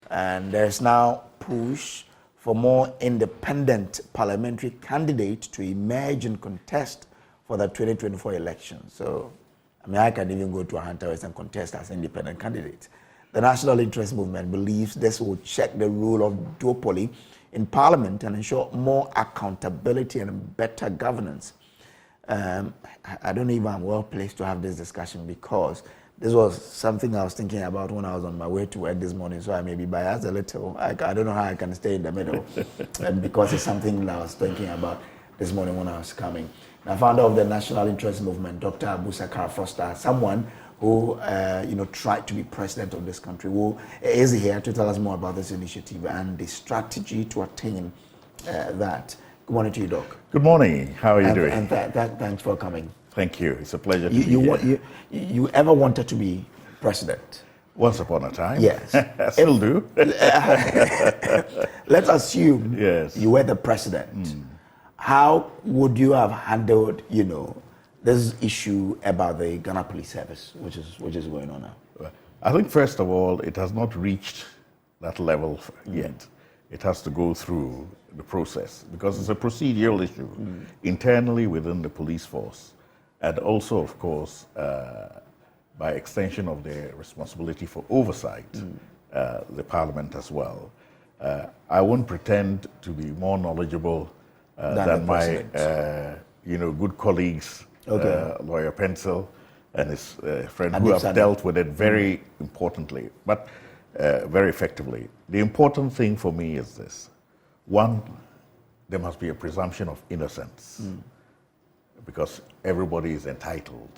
And there's now push for more independent parliamentary candidates to emerge and contest for the 2024 election. So, I mean, I can even go to a Hunter West and contest as independent candidate. The National Interest Movement believes this will check the role of duopoly in Parliament and ensure more accountability and better governance. I don't know if I'm well placed to have this discussion because this was something I was thinking about when I was on my way to work this morning, so I may be biased a little. I don't know how I can stay in the middle and because it's something that I was thinking about this morning when I was coming. Now, founder of the National Interest Movement, Dr. Abubakar Foster, someone who tried to be president of this country, who is here to tell us more about this initiative and the strategy to attain that. Good morning to you, Doc. Good morning. How are you doing? And thanks for coming. Thank you. It's a pleasure to be here. You ever wanted to be president? Once upon a time. Yes. I still do. Let's assume yes. you were the president. How would you have handled, this issue about the Ghana Police Service, which is going on now? I think, first of all, it has not reached that level yet. It has to go through the process because it's a procedural issue internally within the police force. And also, of course, by extension of their responsibility for oversight, the Parliament as well. I won't pretend to be more knowledgeable than my, good colleagues, Lawyer Pencil and his friend who have dealt with it very importantly, but very effectively. The important thing for me is this. One, there must be a presumption of innocence because everybody is entitled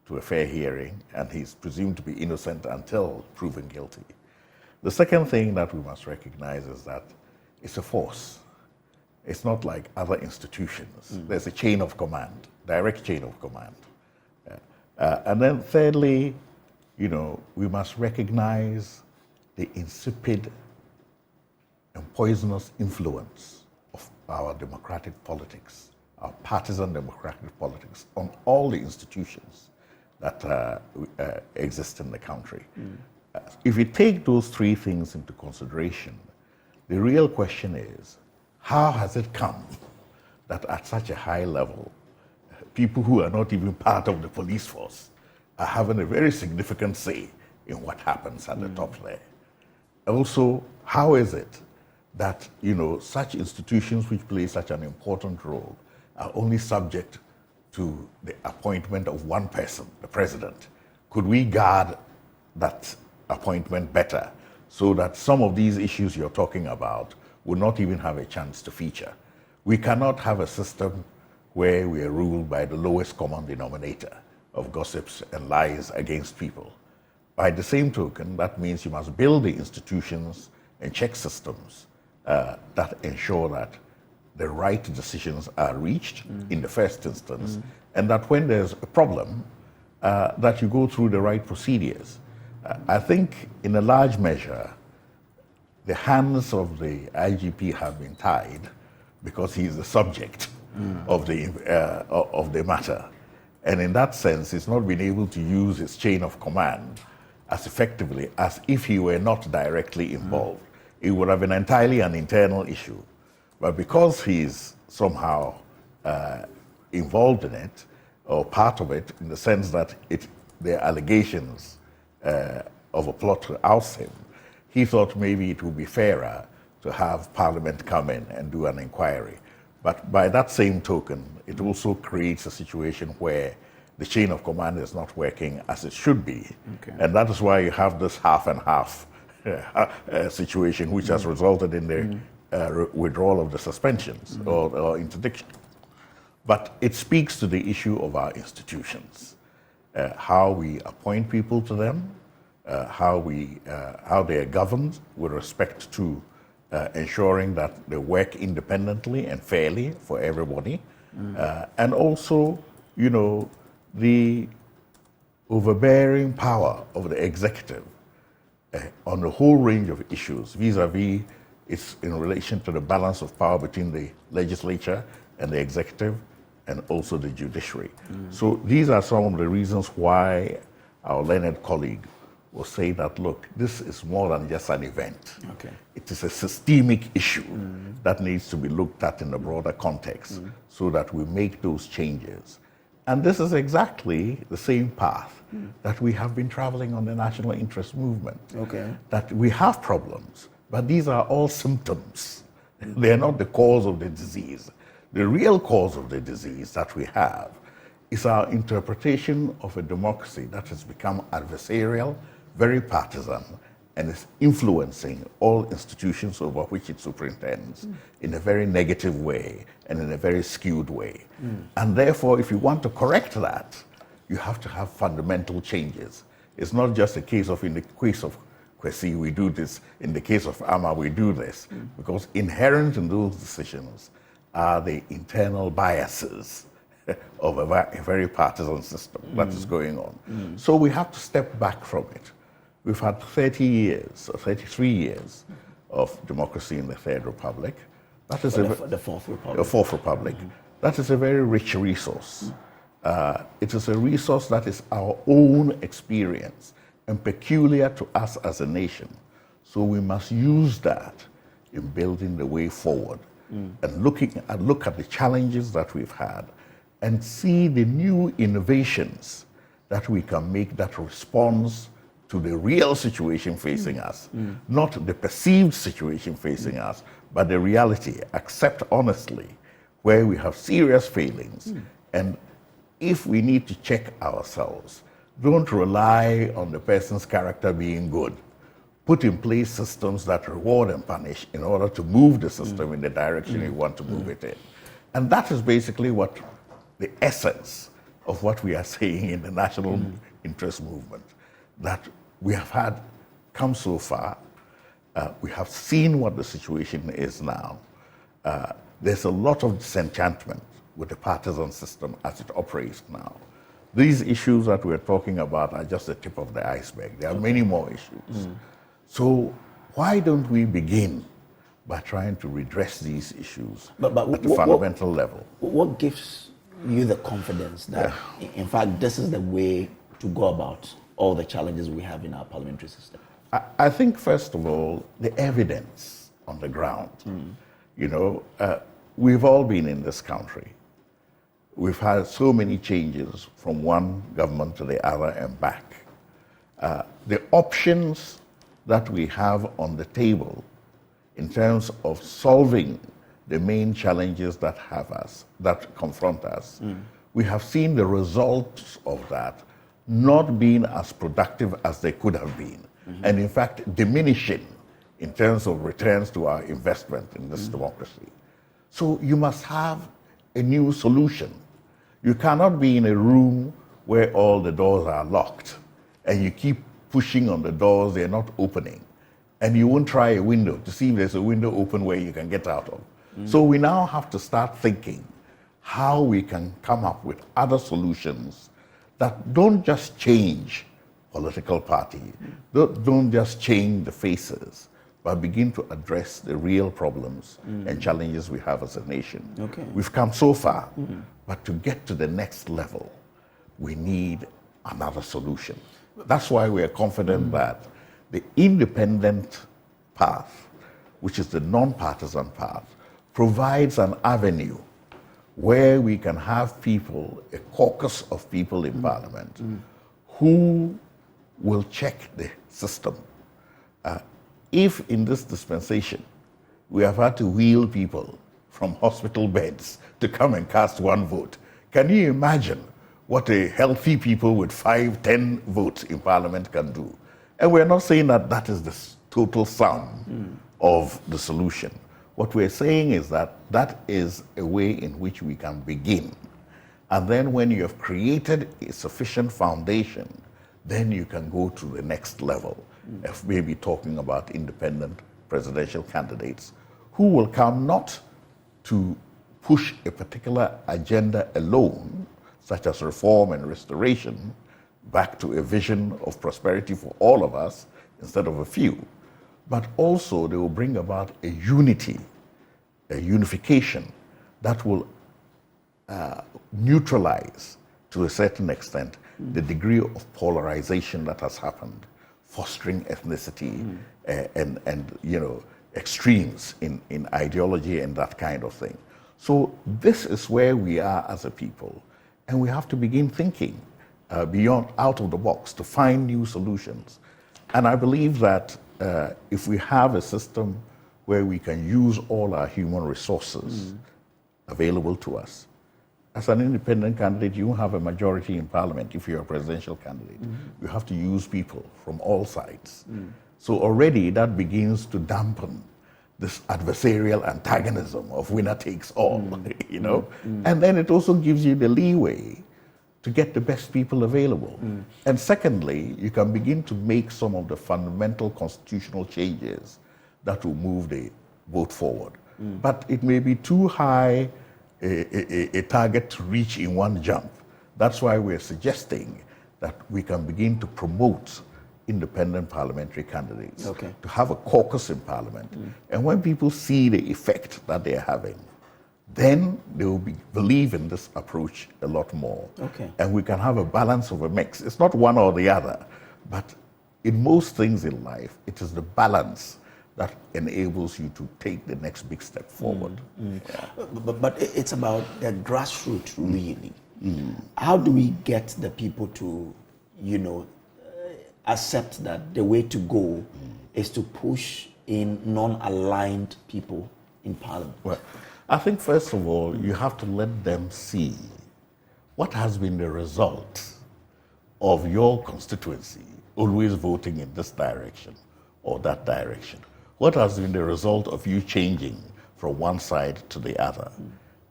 to a fair hearing and he's presumed to be innocent until proven guilty. The second thing that we must recognize is that it's a force. It's not like other institutions. There's a chain of command, direct chain of command. And then thirdly, we must recognize the insipid and poisonous influence of our democratic politics, our partisan democratic politics, on all the institutions that exist in the country. If we take those three things into consideration, the real question is, how has it come that at such a high level, people who are not even part of the police force are having a very significant say in what happens at the top there? Also, how is it that, such institutions which play such an important role are only subject to the appointment of one person, the president? Could we guard that appointment better so that some of these issues you're talking about would not even have a chance to feature? We cannot have a system where we are ruled by the lowest common denominator of gossips and lies against people. By the same token, that means you must build the institutions and check systems that ensure that the right decisions are reached in the first instance, and that when there's a problem, that you go through the right procedures. I think in a large measure, the hands of the IGP have been tied because he's the subject of the matter. And in that sense, he's not been able to use his chain of command as effectively as if he were not directly involved. It would have been entirely an internal issue. But because he's somehow involved in it, or part of it, in the sense that there are allegations of a plot to oust him, he thought maybe it would be fairer to have Parliament come in and do an inquiry. But by that same token, it also creates a situation where the chain of command is not working as it should be. Okay. And that is why you have this half and half situation, which has resulted in the withdrawal of the suspensions or interdiction. But it speaks to the issue of our institutions, how we appoint people to them, how they are governed with respect to ensuring that they work independently and fairly for everybody, and also, the overbearing power of the executive on a whole range of issues, vis-a-vis it's in relation to the balance of power between the legislature and the executive, and also the judiciary. So these are some of the reasons why our learned colleague will say that, look, this is more than just an event. Okay. It is a systemic issue that needs to be looked at in a broader context so that we make those changes. And this is exactly the same path that we have been traveling on the national interest movement. Okay. That we have problems, but these are all symptoms. They are not the cause of the disease. The real cause of the disease that we have is our interpretation of a democracy that has become adversarial, very partisan, and is influencing all institutions over which it superintends in a very negative way and in a very skewed way. And therefore, if you want to correct that, you have to have fundamental changes. It's not just a case of, in the case of Kwesi, we do this, in the case of Ama, we do this, because inherent in those decisions are the internal biases of a very partisan system that is going on. So we have to step back from it. We've had 30 years, or 33 years of democracy in the Third Republic. That is the Fourth Republic. The Fourth Republic. That is a very rich resource. It is a resource that is our own experience and peculiar to us as a nation. So we must use that in building the way forward and look at the challenges that we've had and see the new innovations that we can make that responds to the real situation facing us, not the perceived situation facing us, but the reality. Accept honestly where we have serious failings. And if we need to check ourselves, don't rely on the person's character being good. Put in place systems that reward and punish in order to move the system in the direction you want to move it in. And that is basically what the essence of what we are saying in the national interest movement, that we have had come so far. We have seen what the situation is now. There's a lot of disenchantment with the partisan system as it operates now. These issues that we're talking about are just the tip of the iceberg. There are many more issues. So why don't we begin by trying to redress these issues at a fundamental level? What gives you the confidence that, in fact, this is the way to go about all the challenges we have in our parliamentary system? I think, first of all, the evidence on the ground. You know, we've all been in this country. We've had so many changes from one government to the other and back. The options that we have on the table in terms of solving the main challenges that confront us, we have seen the results of that not being as productive as they could have been, and in fact diminishing in terms of returns to our investment in this democracy. So you must have a new solution. You cannot be in a room where all the doors are locked and you keep pushing on the doors, they're not opening, and you won't try a window to see if there's a window open where you can get out of. So we now have to start thinking how we can come up with other solutions that don't just change political party, don't just change the faces, but begin to address the real problems and challenges we have as a nation. Okay. We've come so far, but to get to the next level, we need another solution. That's why we are confident that the independent path, which is the non-partisan path, provides an avenue where we can have people, a caucus of people in Parliament, who will check the system. If in this dispensation we have had to wheel people from hospital beds to come and cast one vote, can you imagine what a healthy people with 5, 10 votes in Parliament can do? And we're not saying that that is the total sum of the solution. What we're saying is that that is a way in which we can begin. And then when you have created a sufficient foundation, then you can go to the next level of maybe talking about independent presidential candidates who will come not to push a particular agenda alone, such as reform and restoration, back to a vision of prosperity for all of us instead of a few, but also they will bring about a unity, a unification that will neutralize to a certain extent the degree of polarization that has happened fostering ethnicity and extremes in ideology and that kind of thing. So this is where we are as a people, and we have to begin thinking beyond, out of the box, to find new solutions. And I believe that if we have a system where we can use all our human resources available to us, as an independent candidate, you have a majority in parliament. If you're a presidential candidate, you have to use people from all sides. So already that begins to dampen this adversarial antagonism of winner takes all, And then it also gives you the leeway to get the best people available. And secondly, you can begin to make some of the fundamental constitutional changes that will move the vote forward. But it may be too high a target to reach in one jump. That's why we're suggesting that we can begin to promote independent parliamentary candidates, to have a caucus in parliament. And when people see the effect that they're having, then they will believe in this approach a lot more. And we can have a balance of a mix. It's not one or the other, but in most things in life, it is the balance that enables you to take the next big step forward. But it's about the grassroots, really. How do we get the people to, accept that the way to go is to push in non-aligned people in parliament? Well, I think first of all, you have to let them see what has been the result of your constituency always voting in this direction or that direction. What has been the result of you changing from one side to the other?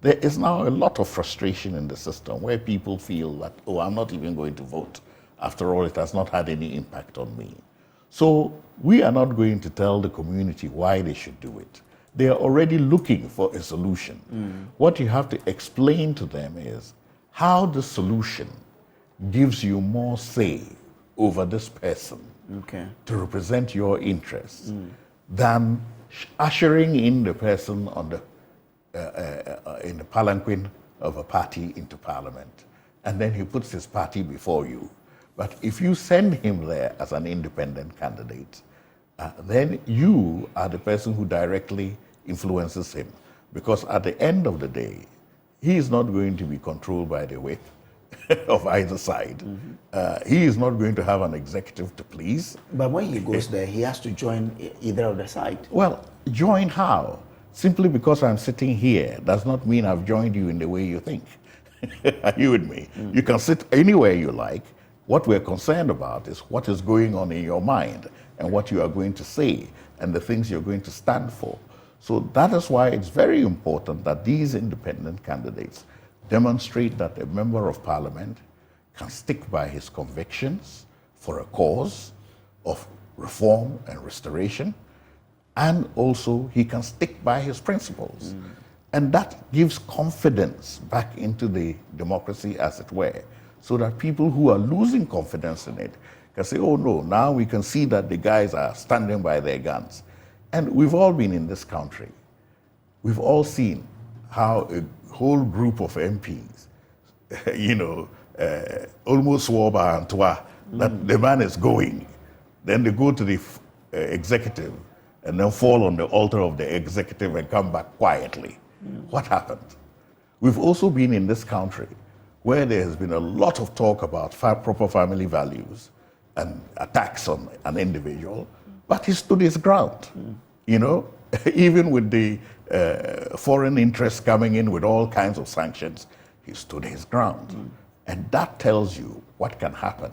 There is now a lot of frustration in the system where people feel that, I'm not even going to vote. After all, it has not had any impact on me. So we are not going to tell the community why they should do it. They are already looking for a solution. What you have to explain to them is how the solution gives you more say over this person to represent your interests than ushering in the person on the in the palanquin of a party into parliament, and then he puts his party before you. But if you send him there as an independent candidate, then you are the person who directly influences him, because at the end of the day, he is not going to be controlled by the whip of either side. He is not going to have an executive to please. But when he goes there, he has to join either of the side. Well, join how? Simply because I'm sitting here does not mean I've joined you in the way you think. Are you with me? You can sit anywhere you like. What we're concerned about is what is going on in your mind and what you are going to say and the things you're going to stand for. So that is why it's very important that these independent candidates demonstrate that a member of parliament can stick by his convictions for a cause of reform and restoration, and also he can stick by his principles. And that gives confidence back into the democracy, as it were, so that people who are losing confidence in it can say, oh no, now we can see that the guys are standing by their guns. And we've all been in this country. We've all seen how a whole group of MPs, almost swore by Antoine that the man is going. Then they go to the executive and then fall on the altar of the executive and come back quietly. What happened? We've also been in this country where there has been a lot of talk about proper family values and attacks on an individual, but he stood his ground, even with the foreign interests coming in with all kinds of sanctions, he stood his ground. And that tells you what can happen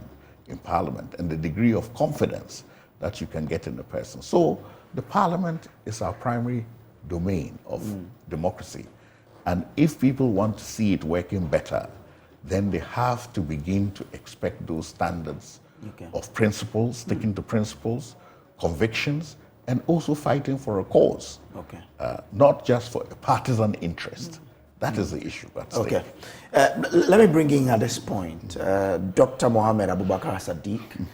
in parliament and the degree of confidence that you can get in the person. So the parliament is our primary domain of democracy. And if people want to see it working better, then they have to begin to expect those standards of principles, sticking to principles, convictions, and also fighting for a cause, not just for a partisan interest. That is the issue at stake. Let me bring in at this point Dr. Mohammed Abubakar Sadiq.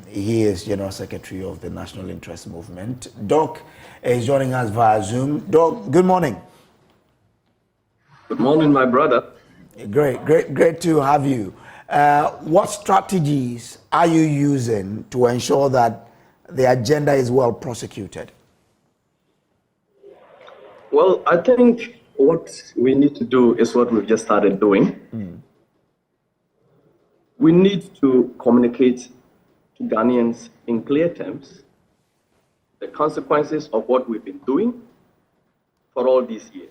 He is General Secretary of the National Interest Movement. Doc is joining us via Zoom. Doc, good morning. Good morning, my brother. Great to have you. What strategies are you using to ensure that the agenda is well prosecuted? Well, I think what we need to do is what we've just started doing. We need to communicate to Ghanaians in clear terms the consequences of what we've been doing for all these years.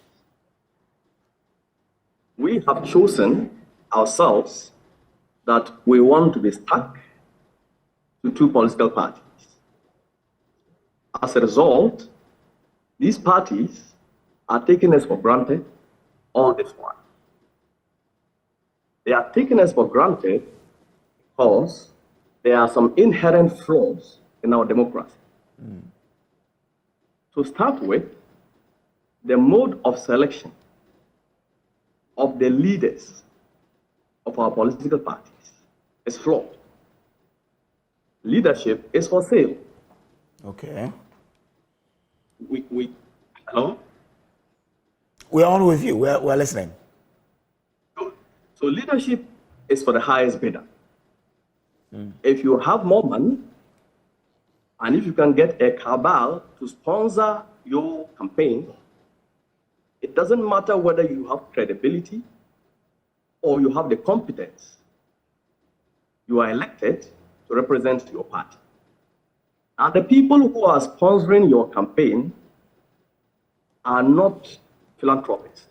We have chosen ourselves that we want to be stuck to two political parties. As a result, these parties are taking us for granted all this while. They are taking us for granted because there are some inherent flaws in our democracy. To start with, the mode of selection of the leaders of our political parties is flawed. Leadership is for sale. Okay. Hello? We're on with you. We're listening. So leadership is for the highest bidder. If you have more money, and if you can get a cabal to sponsor your campaign, it doesn't matter whether you have credibility or you have the competence. You are elected to represent your party. And the people who are sponsoring your campaign are not philanthropists.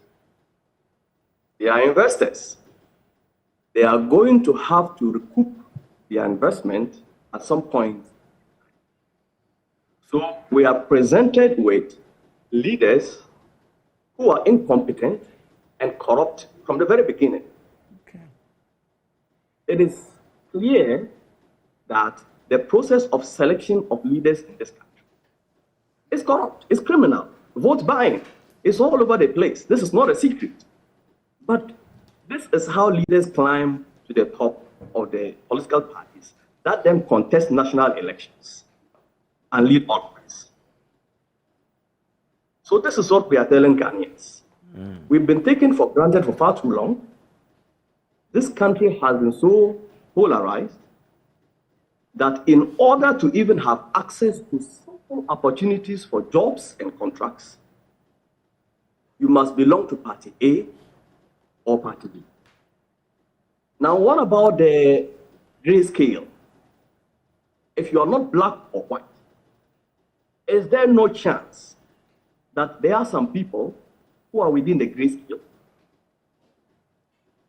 They are investors. They are going to have to recoup their investment at some point. So we are presented with leaders who are incompetent and corrupt from the very beginning. Okay. It is clear that the process of selection of leaders in this country is corrupt, it's criminal. Vote buying is all over the place. This is not a secret. But this is how leaders climb to the top of the political parties that then contest national elections and lead onwards. So this is what we are telling Ghanaians. We've been taken for granted for far too long. This country has been so polarized that in order to even have access to simple opportunities for jobs and contracts, you must belong to Party A or Party B. Now, what about the grayscale? If you are not black or white, is there no chance that there are some people who are within the grayscale?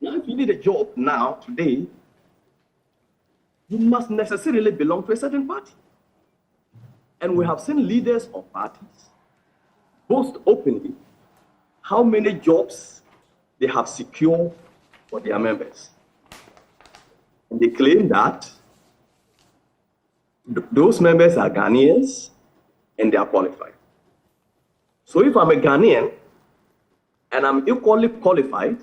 Now, if you need a job now, today, you must necessarily belong to a certain party. And we have seen leaders of parties boast openly how many jobs they have secured for their members. And they claim that those members are Ghanaians and they are qualified. So if I'm a Ghanaian and I'm equally qualified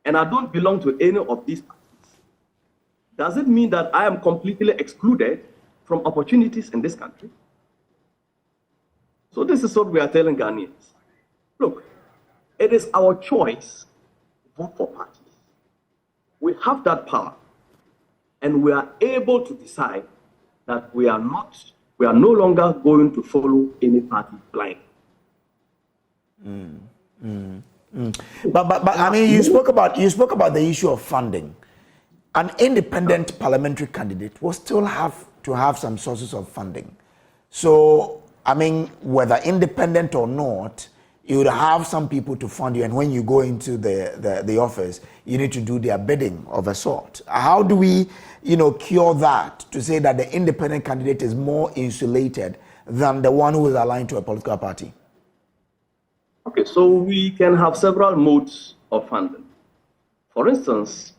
and I don't belong to any of these parties, does it mean that I am completely excluded from opportunities in this country? So this is what we are telling Ghanaians. Look, it is our choice to vote for parties. We have that power, and we are able to decide that we are no longer going to follow any party blind. But I mean, you spoke about the issue of funding. An independent parliamentary candidate will still have to have some sources of funding. So, I mean, whether independent or not, you would have some people to fund you, and when you go into the office, you need to do their bidding of a sort. How do we, cure that to say that the independent candidate is more insulated than the one who is aligned to a political party? Okay, so we can have several modes of funding. For instance,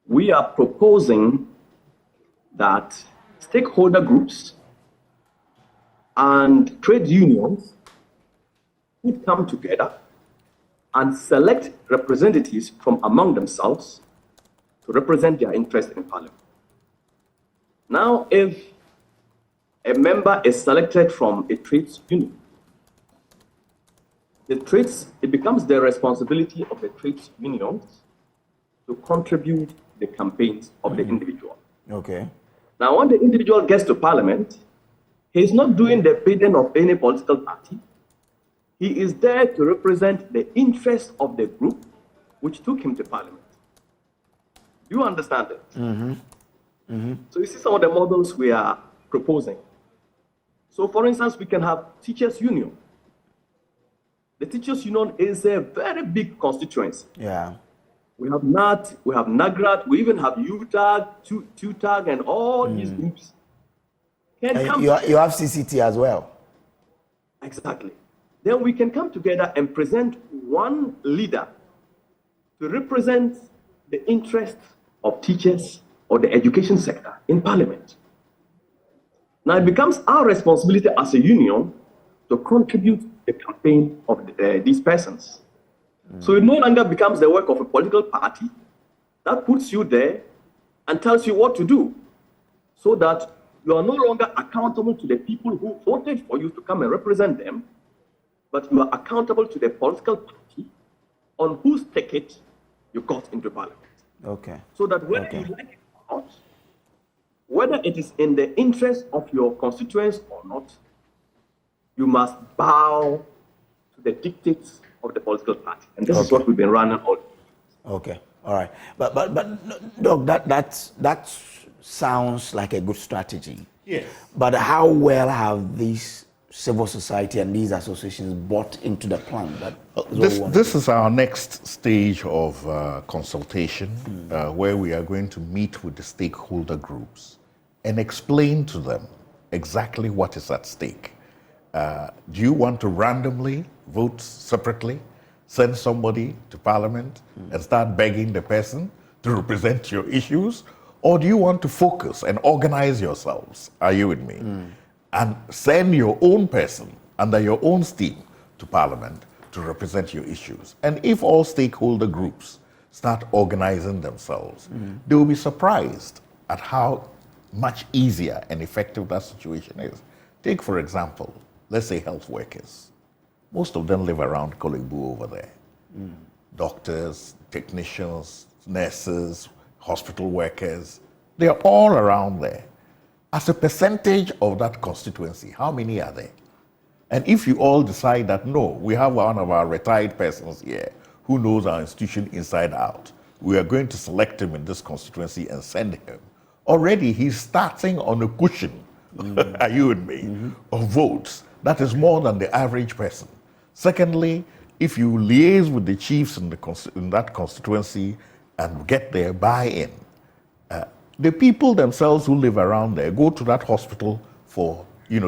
we are proposing that stakeholder groups and trade unions would come together and select representatives from among themselves to represent their interest in parliament. Now, if a member is selected from a trades union, it becomes the responsibility of the trades unions to contribute the campaigns of the individual. Okay. Now, when the individual gets to Parliament, he's not doing the bidding of any political party. He is there to represent the interests of the group which took him to Parliament. Do you understand it? So you see some of the models we are proposing. So for instance, we can have teachers' union. The teachers' union is a very big constituency. Yeah. We have NAT, we have NAGRAT, we even have UTAG, TUTAG, and all these groups can And come you together. have CCT as well. Exactly. Then we can come together and present one leader to represent the interests of teachers or the education sector in Parliament. Now it becomes our responsibility as a union to contribute to the campaign of these persons. So it no longer becomes the work of a political party that puts you there and tells you what to do, so that you are no longer accountable to the people who voted for you to come and represent them, but you are accountable to the political party on whose ticket you got into Parliament. Okay. So that whether you like it or not, whether it is in the interest of your constituents or not, you must bow to the dictates of the political party. And this is what we've been running all. Okay. All right. But Doc, that sounds like a good strategy. Yes. But how well have these civil society and these associations bought into the plan? This is our next stage of consultation, where we are going to meet with the stakeholder groups and explain to them exactly what is at stake. Do you want to randomly vote separately, send somebody to Parliament and start begging the person to represent your issues? Or do you want to focus and organize yourselves? Are you with me? And send your own person under your own steam to Parliament to represent your issues. And if all stakeholder groups start organizing themselves, they will be surprised at how much easier and effective that situation is. Take, for example, let's say health workers. Most of them live around Kolebu over there. Doctors, technicians, nurses, hospital workers, they are all around there. As a percentage of that constituency, how many are there? And if you all decide that, no, we have one of our retired persons here who knows our institution inside out, we are going to select him in this constituency and send him, already he's starting on a cushion, are you with me, of votes. That is more than the average person. Secondly, if you liaise with the chiefs in that constituency and get their buy-in, the people themselves who live around there go to that hospital for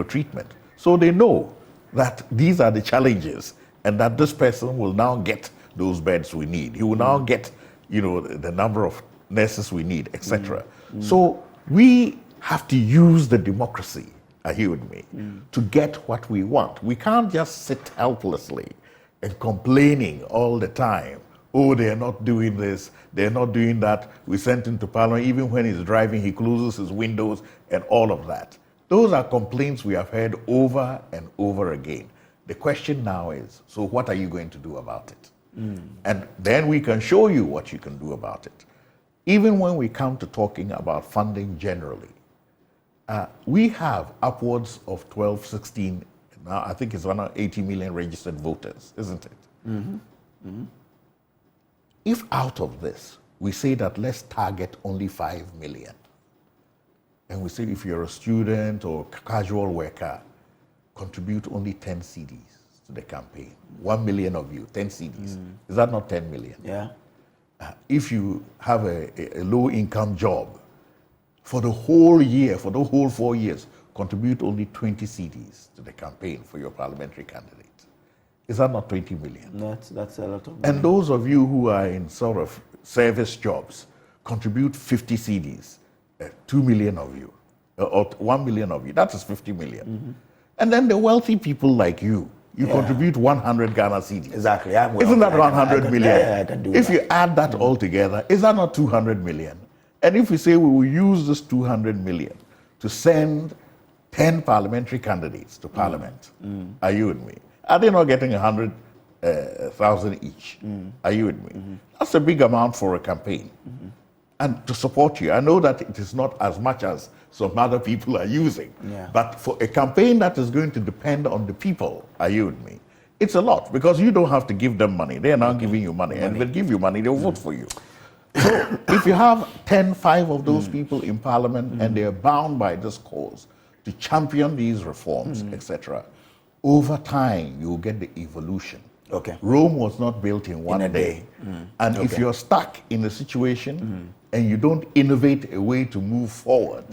treatment. So they know that these are the challenges and that this person will now get those beds we need. He will now get the number of nurses we need, etc. So we have to use the democracy, are you with me, to get what we want. We can't just sit helplessly and complaining all the time. Oh, they're not doing this, they're not doing that. We sent him to Parliament. Even when he's driving, he closes his windows and all of that. Those are complaints we have heard over and over again. The question now is, so what are you going to do about it? And then we can show you what you can do about it. Even when we come to talking about funding generally, we have upwards of 12, 16, now I think it's around 80 million registered voters, isn't it? If out of this, we say that let's target only 5 million, and we say if you're a student or casual worker, contribute only 10 CDs to the campaign. 1 million of you, 10 CDs. Is that not 10 million? Yeah. If you have a low-income job, for the whole year, for the whole 4 years, contribute only 20 CDs to the campaign for your parliamentary candidate. Is that not 20 million? That's a lot of money. And those of you who are in sort of service jobs, contribute 50 CDs, 2 million of you, or 1 million of you, that is 50 million. And then the wealthy people like you contribute 100 Ghana CDs. Exactly. Isn't that 100 million? Yeah, I can do if that. you add that all together, is that not 200 million? And if we say we will use this 200 million to send 10 parliamentary candidates to Parliament, are you with me? Are they not getting 100,000 each? Are you with me? That's a big amount for a campaign. and to support you. I know that it is not as much as some other people are using, Yeah. but for a campaign that is going to depend on the people, are you with me? It's a lot because you don't have to give them money. They are now giving you money, and if they give you money, they'll vote for you. So if you have 5 of those people in parliament and they are bound by this cause to champion these reforms, etc., over time you will get the evolution. Okay. Rome was not built in one a day. day. And if you're stuck in a situation and you don't innovate a way to move forward,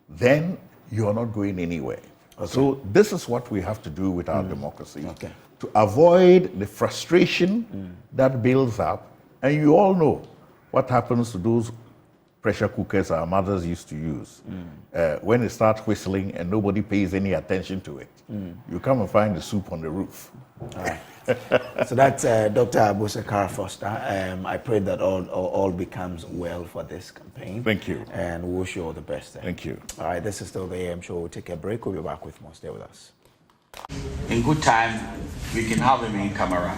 then you're not going anywhere. So this is what we have to do with our democracy. Okay. To avoid the frustration that builds up. And you all know what happens to those pressure cookers our mothers used to use. When it starts whistling and nobody pays any attention to it, you come and find the soup on the roof. All right. So that's Dr. Abubakar Foster. I pray that all becomes well for this campaign. Thank you. And we wish you all the best. Thank you. All right, this is still the AM show. We'll take a break. We'll be back with more. Stay with us. In good time, we can have him in camera.